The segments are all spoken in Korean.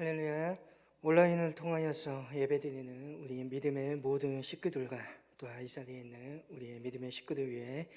할렐루야. 온라인을 통하여서 예배드리는 우리 믿음의 모든 식구들과 또한 이 자리에 있는 우리의 믿음의 식구들 위해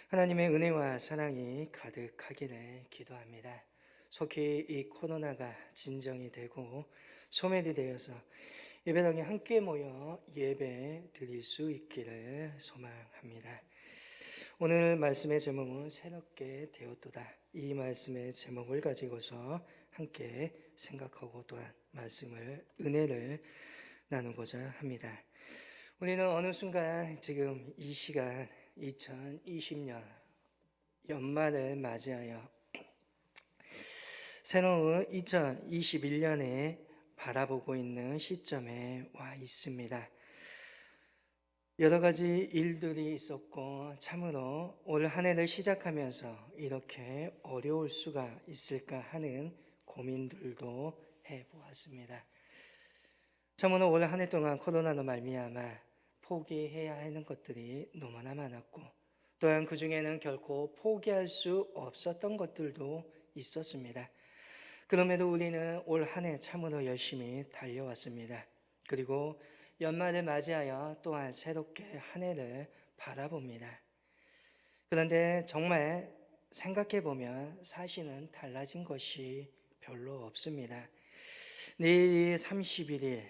하나님의 은혜와 사랑이 가득하기를 기도합니다. 속히 이 코로나가 진정이 되고 소멸이 되어서 예배당에 함께 모여 예배 드릴 수 있기를 소망합니다. 오늘 말씀의 제목은 새롭게 되었도다. 이 말씀의 제목을 가지고서 함께 생각하고 또한 은혜를 나누고자 합니다. 우리는 어느 순간 지금 이 시간 2020년 연말을 맞이하여 새로운 2021년에 바라보고 있는 시점에 와 있습니다. 여러 가지 일들이 있었고 참으로 올 한 해를 시작하면서 이렇게 어려울 수가 있을까 하는 고민들도 해보았습니다. 참으로 올 한 해 동안 코로나로 말미암아 포기해야 하는 것들이 너무나 많았고 또한 그 중에는 결코 포기할 수 없었던 것들도 있었습니다. 그럼에도 우리는 올 한 해 참으로 열심히 달려왔습니다. 그리고 연말을 맞이하여 또한 새롭게 한 해를 바라봅니다. 그런데 정말 생각해보면 사실은 달라진 것이 별로 없습니다. 내일이 31일,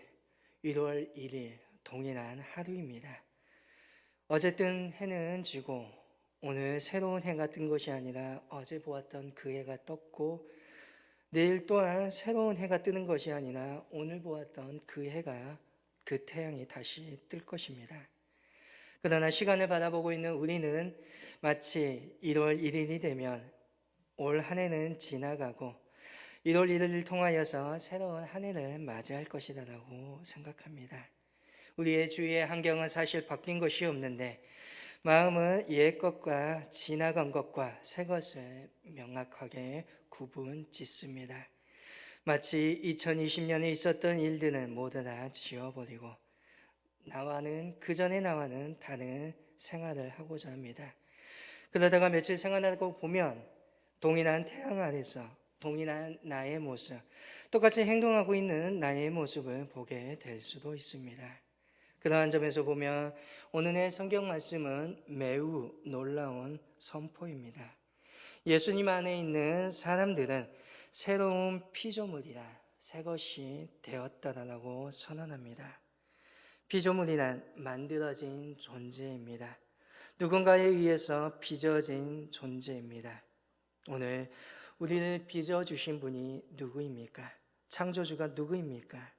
1월 1일 동일한 하루입니다. 어쨌든 해는 지고 오늘 새로운 해가 뜬 것이 아니라 어제 보았던 그 해가 떴고 내일 또한 새로운 해가 뜨는 것이 아니라 오늘 보았던 그 태양이 다시 뜰 것입니다. 그러나 시간을 바라보고 있는 우리는 마치 1월 1일이 되면 올 한 해는 지나가고 1월 1일을 통하여서 새로운 한 해를 맞이할 것이라고 생각합니다. 우리의 주위의 환경은 사실 바뀐 것이 없는데 마음은 옛 것과 지나간 것과 새 것을 명확하게 구분 짓습니다. 마치 2020년에 있었던 일들은 모두 다 지워버리고 그전의 나와는 다른 생활을 하고자 합니다. 그러다가 며칠 생활하고 보면 동일한 태양 아래서 동일한 나의 모습, 똑같이 행동하고 있는 나의 모습을 보게 될 수도 있습니다. 그러한 점에서 보면 오늘의 성경 말씀은 매우 놀라운 선포입니다. 예수님 안에 있는 사람들은 새로운 피조물이라 새 것이 되었다라고 선언합니다. 피조물이란 만들어진 존재입니다. 누군가에 의해서 빚어진 존재입니다. 오늘 우리를 빚어주신 분이 누구입니까? 창조주가 누구입니까?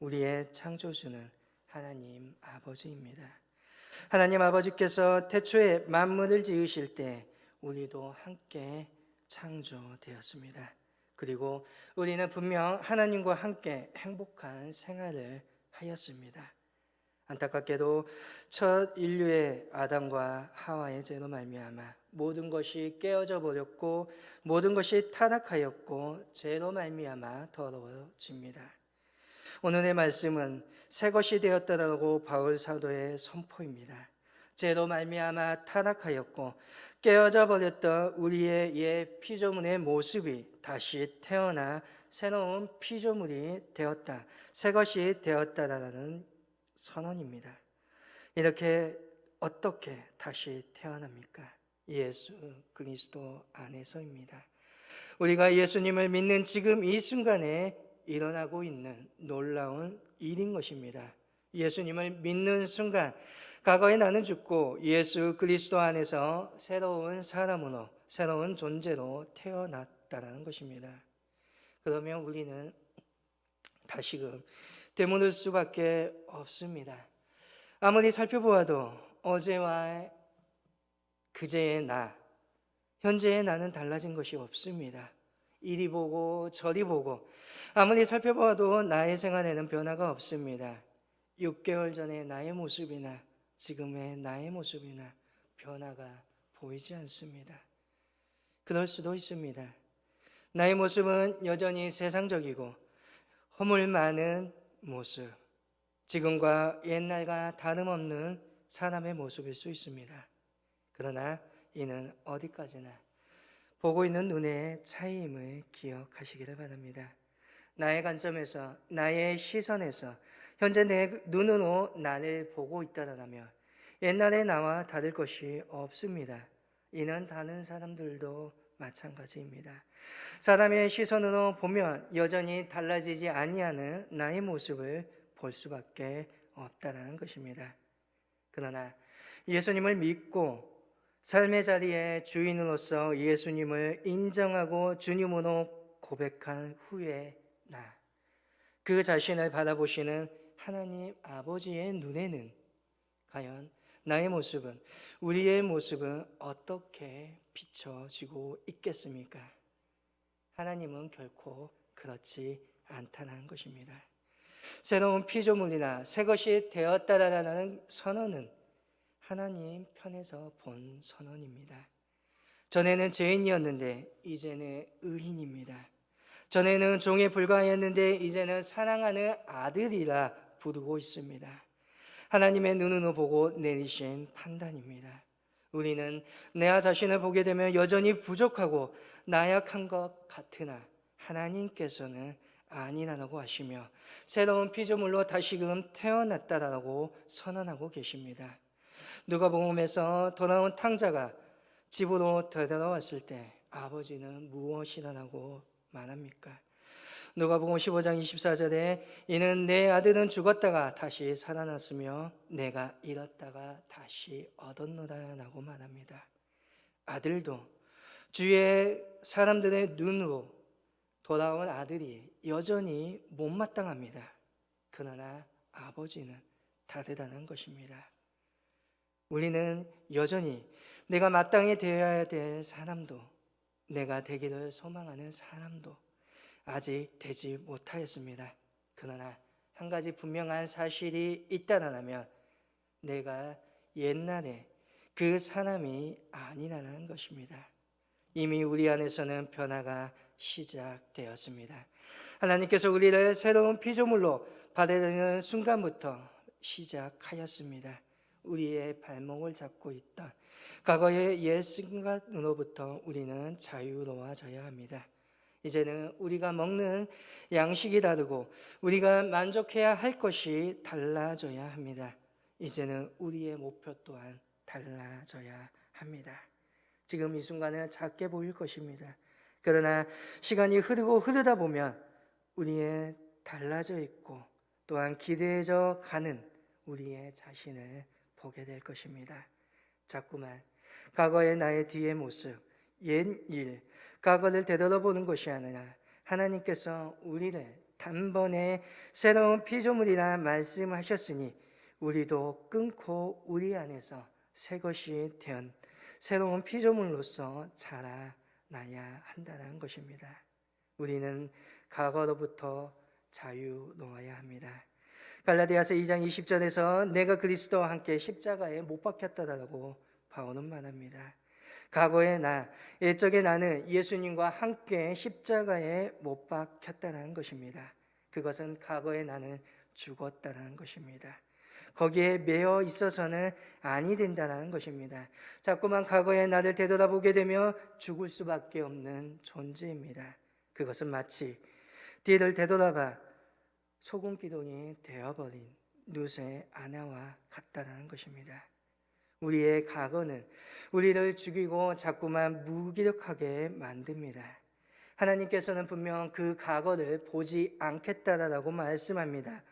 우리의 창조주는 하나님 아버지입니다. 하나님 아버지께서 태초에 만물을 지으실 때 우리도 함께 창조되었습니다. 그리고 우리는 분명 하나님과 함께 행복한 생활을 하였습니다. 안타깝게도 첫 인류의 아담과 하와의 죄로 말미암아 모든 것이 깨어져 버렸고 모든 것이 타락하였고 죄로 말미암아 더러워집니다. 오늘의 말씀은 새 것이 되었다라고 바울 사도의 선포입니다. 죄로 말미암아 타락하였고 깨어져 버렸던 우리의 옛 피조물의 모습이 다시 태어나 새로운 피조물이 되었다, 새 것이 되었다라는 선언입니다. 이렇게 어떻게 다시 태어납니까? 예수 그리스도 안에서입니다. 우리가 예수님을 믿는 지금 이 순간에 일어나고 있는 놀라운 일인 것입니다. 예수님을 믿는 순간 과거에 나는 죽고 예수 그리스도 안에서 새로운 사람으로 새로운 존재로 태어났다는 것입니다. 그러면 우리는 다시금 되물을 수밖에 없습니다. 아무리 살펴보아도 어제와 그제의 나, 현재의 나는 달라진 것이 없습니다. 이리 보고 저리 보고 아무리 살펴보아도 나의 생활에는 변화가 없습니다. 6개월 전의 나의 모습이나 지금의 나의 모습이나 변화가 보이지 않습니다. 그럴 수도 있습니다. 나의 모습은 여전히 세상적이고 허물 많은 모습, 지금과 옛날과 다름없는 사람의 모습일 수 있습니다. 그러나 이는 어디까지나 보고 있는 눈의 차이임을 기억하시기를 바랍니다. 나의 관점에서, 나의 시선에서 현재 내 눈으로 나를 보고 있다라면 옛날의 나와 다를 것이 없습니다. 이는 다른 사람들도 마찬가지입니다. 사람의 시선으로 보면 여전히 달라지지 아니하는 나의 모습을 볼 수밖에 없다는 것입니다. 그러나 예수님을 믿고 삶의 자리에 주인으로서 예수님을 인정하고 주님으로 고백한 후에 그 자신을 바라보시는 하나님 아버지의 눈에는 과연 나의 모습은, 우리의 모습은 어떻게 비춰지고 있겠습니까? 하나님은 결코 그렇지 않다는 것입니다. 새로운 피조물이나 새 것이 되었다라는 선언은 하나님 편에서 본 선언입니다. 전에는 죄인이었는데 이제는 의인입니다. 전에는 종에 불과하였는데 이제는 사랑하는 아들이라 부르고 있습니다. 하나님의 눈으로 보고 내리신 판단입니다. 우리는 내 자신을 보게 되면 여전히 부족하고 나약한 것 같으나 하나님께서는 아니라고 하시며 새로운 피조물로 다시금 태어났다라고 선언하고 계십니다. 누가복음에서 돌아온 탕자가 집으로 되돌아왔을 때 아버지는 무엇이라고 말합니까? 누가복음 15장 24절에 이는 내 아들은 죽었다가 다시 살아났으며 내가 잃었다가 다시 얻었노라라고 말합니다. 아들도 주위의 사람들의 눈으로 돌아온 아들이 여전히 못마땅합니다. 그러나 아버지는 다르다는 것입니다. 우리는 여전히 내가 마땅히 되어야 될 사람도, 내가 되기를 소망하는 사람도 아직 되지 못하였습니다. 그러나 한 가지 분명한 사실이 있다라면 내가 옛날에 그 사람이 아니라는 것입니다. 이미 우리 안에서는 변화가 시작되었습니다. 하나님께서 우리를 새로운 피조물로 받아들이는 순간부터 시작하였습니다. 우리의 발목을 잡고 있던 과거의 옛 습관으로부터 우리는 자유로워져야 합니다. 이제는 우리가 먹는 양식이 다르고 우리가 만족해야 할 것이 달라져야 합니다. 이제는 우리의 목표 또한 달라져야 합니다. 지금 이 순간은 작게 보일 것입니다. 그러나 시간이 흐르다 보면 우리의 달라져 있고 또한 기대해져 가는 우리의 자신을 보게 될 것입니다. 자꾸만 과거의 나의 뒤의 모습, 옛 일, 과거를 되돌아보는 것이 아니라 하나님께서 우리를 단번에 새로운 피조물이라 말씀하셨으니 우리도 끊고 우리 안에서 새 것이 된 새로운 피조물로서 자라나야 한다는 것입니다. 우리는 과거로부터 자유로워야 합니다. 갈라디아서 2장 20절에서 내가 그리스도와 함께 십자가에 못 박혔다라고 바울은 말합니다. 과거의 나, 옛적의 나는 예수님과 함께 십자가에 못 박혔다는 것입니다. 그것은 과거의 나는 죽었다는 것입니다. 거기에 매여 있어서는 아니 된다는 것입니다. 자꾸만 과거의 나를 되돌아보게 되며 죽을 수밖에 없는 존재입니다. 그것은 마치 뒤를 되돌아봐 소금기둥이 되어버린 룻의 아내와 같다는 것입니다. 우리의 과거는 우리를 죽이고 자꾸만 무기력하게 만듭니다. 하나님께서는 분명 그 과거를 보지 않겠다라고 말씀합니다.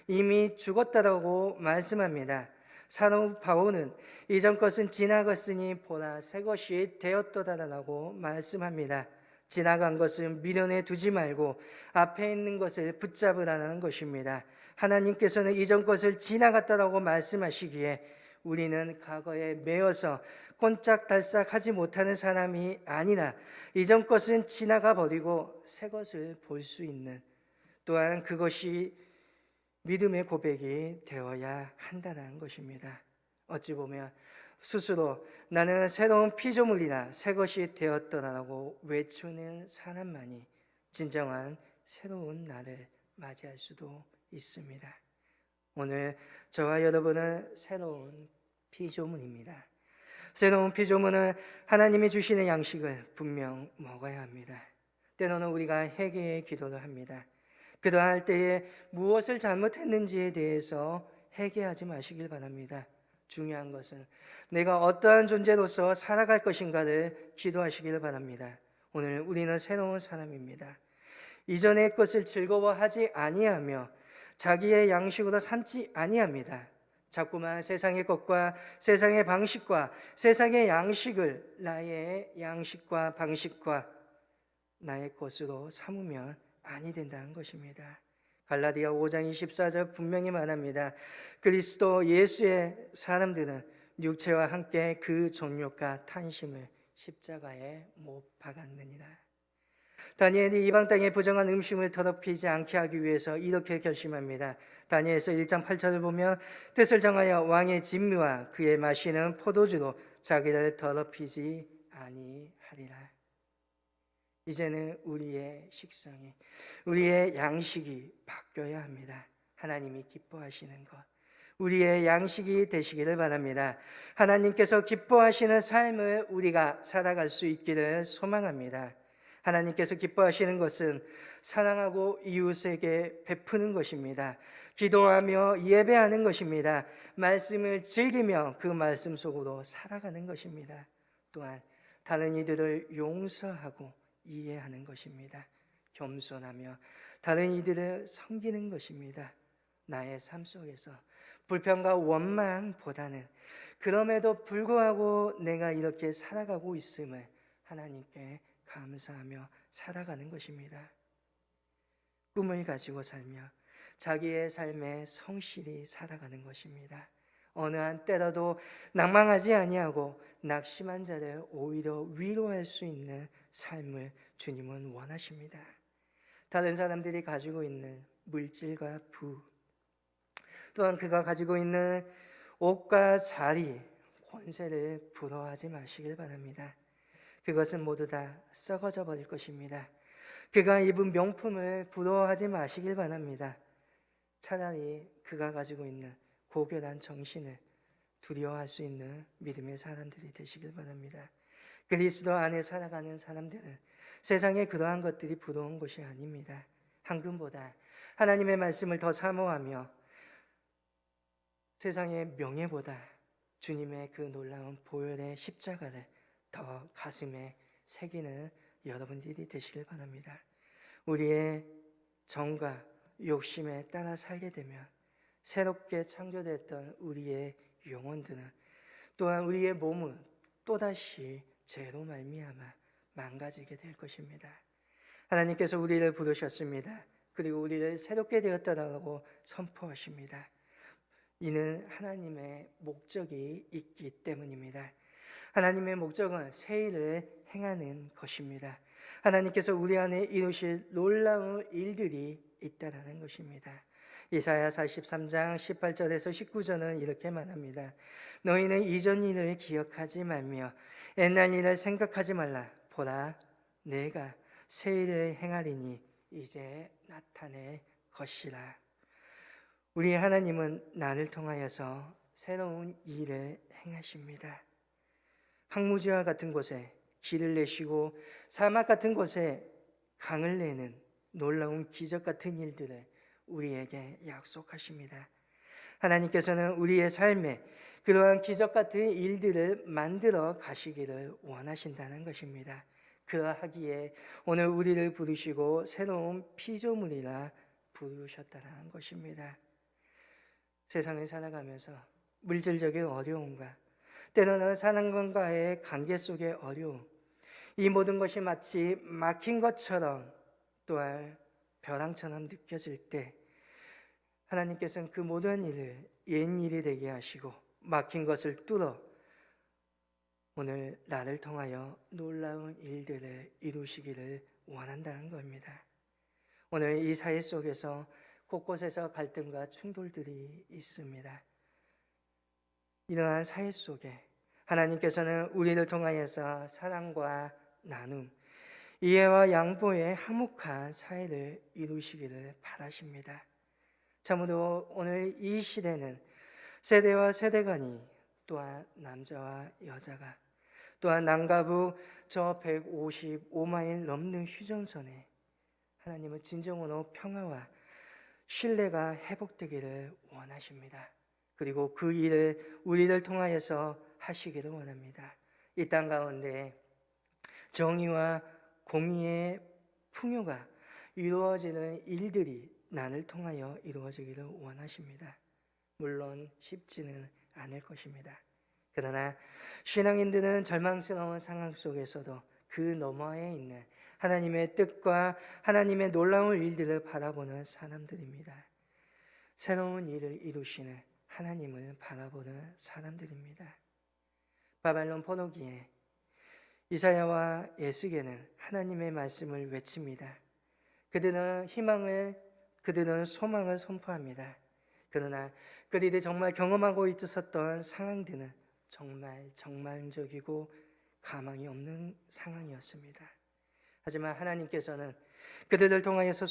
이미 죽었다라고 말씀합니다. 사도 바울은 이전 것은 지나갔으니 보라 새 것이 되었도다라고 말씀합니다. 지나간 것은 미련에 두지 말고 앞에 있는 것을 붙잡으라는 것입니다. 하나님께서는 이전 것을 지나갔다라고 말씀하시기에 우리는 과거에 매여서 꼼짝달싹하지 못하는 사람이 아니라 이전 것은 지나가 버리고 새 것을 볼 수 있는, 또한 그것이 믿음의 고백이 되어야 한다는 것입니다. 어찌 보면 스스로 나는 새로운 피조물이나 새 것이 되었더라고 외치는 사람만이 진정한 새로운 날을 맞이할 수도 있습니다. 오늘 저와 여러분은 새로운 피조물입니다. 새로운 피조물은 하나님이 주시는 양식을 분명 먹어야 합니다. 때로는 우리가 회개의 기도를 합니다. 그러할 때에 무엇을 잘못했는지에 대해서 회개하지 마시길 바랍니다. 중요한 것은 내가 어떠한 존재로서 살아갈 것인가를 기도하시길 바랍니다. 오늘 우리는 새로운 사람입니다. 이전의 것을 즐거워하지 아니하며 자기의 양식으로 삼지 아니합니다. 자꾸만 세상의 것과 세상의 방식과 세상의 양식을 나의 양식과 방식과 나의 것으로 삼으면 아니 된다는 것입니다. 갈라디아 5장 24절 분명히 말합니다. 그리스도 예수의 사람들은 육체와 함께 그 정욕과 탐심을 십자가에 못 박았느니라. 다니엘이 이방 땅의 부정한 음식을 더럽히지 않게 하기 위해서 이렇게 결심합니다. 다니엘서 1장 8절을 보면 뜻을 정하여 왕의 진미와 그의 마시는 포도주로 자기를 더럽히지 아니하리라. 이제는 우리의 식성이, 우리의 양식이 바뀌어야 합니다. 하나님이 기뻐하시는 것, 우리의 양식이 되시기를 바랍니다. 하나님께서 기뻐하시는 삶을 우리가 살아갈 수 있기를 소망합니다. 하나님께서 기뻐하시는 것은 사랑하고 이웃에게 베푸는 것입니다. 기도하며 예배하는 것입니다. 말씀을 즐기며 그 말씀 속으로 살아가는 것입니다. 또한 다른 이들을 용서하고 이해하는 것입니다. 겸손하며 다른 이들을 섬기는 것입니다. 나의 삶 속에서 불평과 원망보다는 그럼에도 불구하고 내가 이렇게 살아가고 있음을 하나님께 감사하며 살아가는 것입니다. 꿈을 가지고 살며 자기의 삶에 성실히 살아가는 것입니다. 어느 한 때라도 낭망하지 아니하고 낙심한 자를 오히려 위로할 수 있는 삶을 주님은 원하십니다. 다른 사람들이 가지고 있는 물질과 부, 또한 그가 가지고 있는 옷과 자리, 권세를 부러워하지 마시길 바랍니다. 그것은 모두 다 썩어져 버릴 것입니다. 그가 입은 명품을 부러워하지 마시길 바랍니다. 차라리 그가 가지고 있는 고결한 정신을 두려워할 수 있는 믿음의 사람들이 되시길 바랍니다. 그리스도 안에 살아가는 사람들은 세상에 그러한 것들이 부러운 것이 아닙니다. 황금보다 하나님의 말씀을 더 사모하며 세상의 명예보다 주님의 그 놀라운 보혈의 십자가를 더 가슴에 새기는 여러분들이 되시길 바랍니다. 우리의 정과 욕심에 따라 살게 되면 새롭게 창조됐던 우리의 영혼들은 또한 우리의 몸은 또다시 죄로 말미암아 망가지게 될 것입니다. 하나님께서 우리를 부르셨습니다. 그리고 우리를 새롭게 되었다라고 선포하십니다. 이는 하나님의 목적이 있기 때문입니다. 하나님의 목적은 새 일을 행하는 것입니다. 하나님께서 우리 안에 이루실 놀라운 일들이 있다라는 것입니다. 이사야 43장 18절에서 19절은 이렇게 말합니다. 너희는 이전 일을 기억하지 말며 옛날 일을 생각하지 말라. 보라, 내가 새 일을 행하리니 이제 나타낼 것이라. 우리 하나님은 나를 통하여서 새로운 일을 행하십니다. 황무지와 같은 곳에 길을 내시고 사막 같은 곳에 강을 내는 놀라운 기적 같은 일들을 우리에게 약속하십니다. 하나님께서는 우리의 삶에 그러한 기적 같은 일들을 만들어 가시기를 원하신다는 것입니다. 그러하기에 오늘 우리를 부르시고 새로운 피조물이라 부르셨다는 것입니다. 세상을 살아가면서 물질적인 어려움과 때로는 사람과의 관계 속의 어려움, 이 모든 것이 마치 막힌 것처럼 또한 벼랑처럼 느껴질 때 하나님께서는 그 모든 일을 옛일이 되게 하시고 막힌 것을 뚫어 오늘 나를 통하여 놀라운 일들을 이루시기를 원한다는 겁니다. 오늘 이 사회 속에서 곳곳에서 갈등과 충돌들이 있습니다. 이러한 사회 속에 하나님께서는 우리를 통하여서 사랑과 나눔, 이해와 양보의 화목한 사회를 이루시기를 바라십니다. 참으로 오늘 이 시대는 세대와 세대 간이 또한 남자와 여자가 또한 남과 북 저 155마일 넘는 휴전선에 하나님은 진정으로 평화와 신뢰가 회복되기를 원하십니다. 그리고 그 일을 우리를 통하여서 하시기를 원합니다. 이 땅 가운데 정의와 공의의 풍요가 이루어지는 일들이 나를 통하여 이루어지기를 원하십니다. 물론 쉽지는 않을 것입니다. 그러나 신앙인들은 절망스러운 상황 속에서도 그 너머에 있는 하나님의 뜻과 하나님의 놀라운 일들을 바라보는 사람들입니다. 새로운 일을 이루시는 하나님을 바라보는 사람들입니다. 바벨론 포로기에 이사야와 예스게는 하나님의 말씀을 외칩니다. 그들은 소망을 선포합니다. 그러나 그들이 정말 경험하고 있었던 상황들은 정말 절망적이고 가망이 없는 상황이었습니다. 하지만 하나님께서는 그들을 통하여서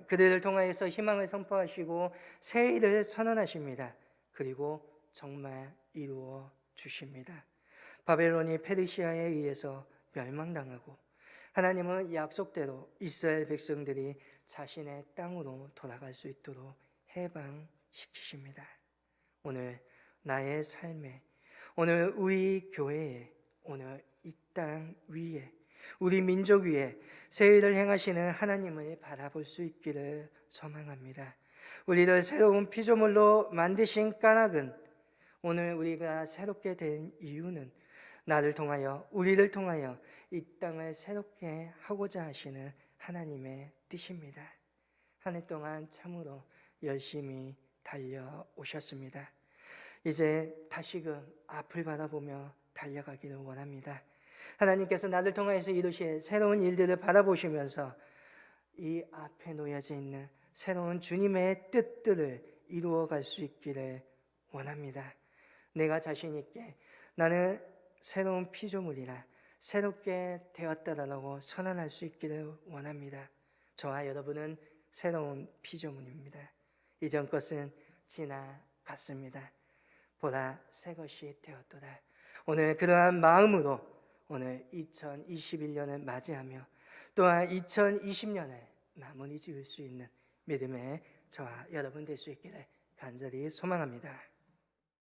그들을 통하여서 희망을 선포하시고 새 일을 선언하십니다. 그리고 정말 이루어 주십니다. 바벨론이 페르시아에 의해서 멸망당하고 하나님은 약속대로 이스라엘 백성들이 자신의 땅으로 돌아갈 수 있도록 해방시키십니다. 오늘 나의 삶에, 오늘 우리 교회에, 오늘 이 땅 위에, 우리 민족 위에 새 일을 행하시는 하나님을 바라볼 수 있기를 소망합니다. 우리를 새로운 피조물로 만드신 까닭은, 오늘 우리가 새롭게 된 이유는 나를 통하여, 우리를 통하여 이 땅을 새롭게 하고자 하시는 하나님의 뜻입니다. 한 해 동안 참으로 열심히 달려오셨습니다. 이제 다시금 앞을 바라보며 달려가기를 원합니다. 하나님께서 나를 통하여서 이루실 새로운 일들을 바라보시면서 이 앞에 놓여져 있는 새로운 주님의 뜻들을 이루어갈 수 있기를 원합니다. 내가 자신 있게 나는 새로운 피조물이라, 새롭게 되었다라고 선언할 수 있기를 원합니다. 저와 여러분은 새로운 피조물입니다. 이전 것은 지나갔습니다. 보라, 새 것이 되었도다. 오늘 그러한 마음으로 오늘 2021년을 맞이하며 또한 2020년을 마무리 지을 수 있는 믿음의 저와 여러분 될 수 있기를 간절히 소망합니다.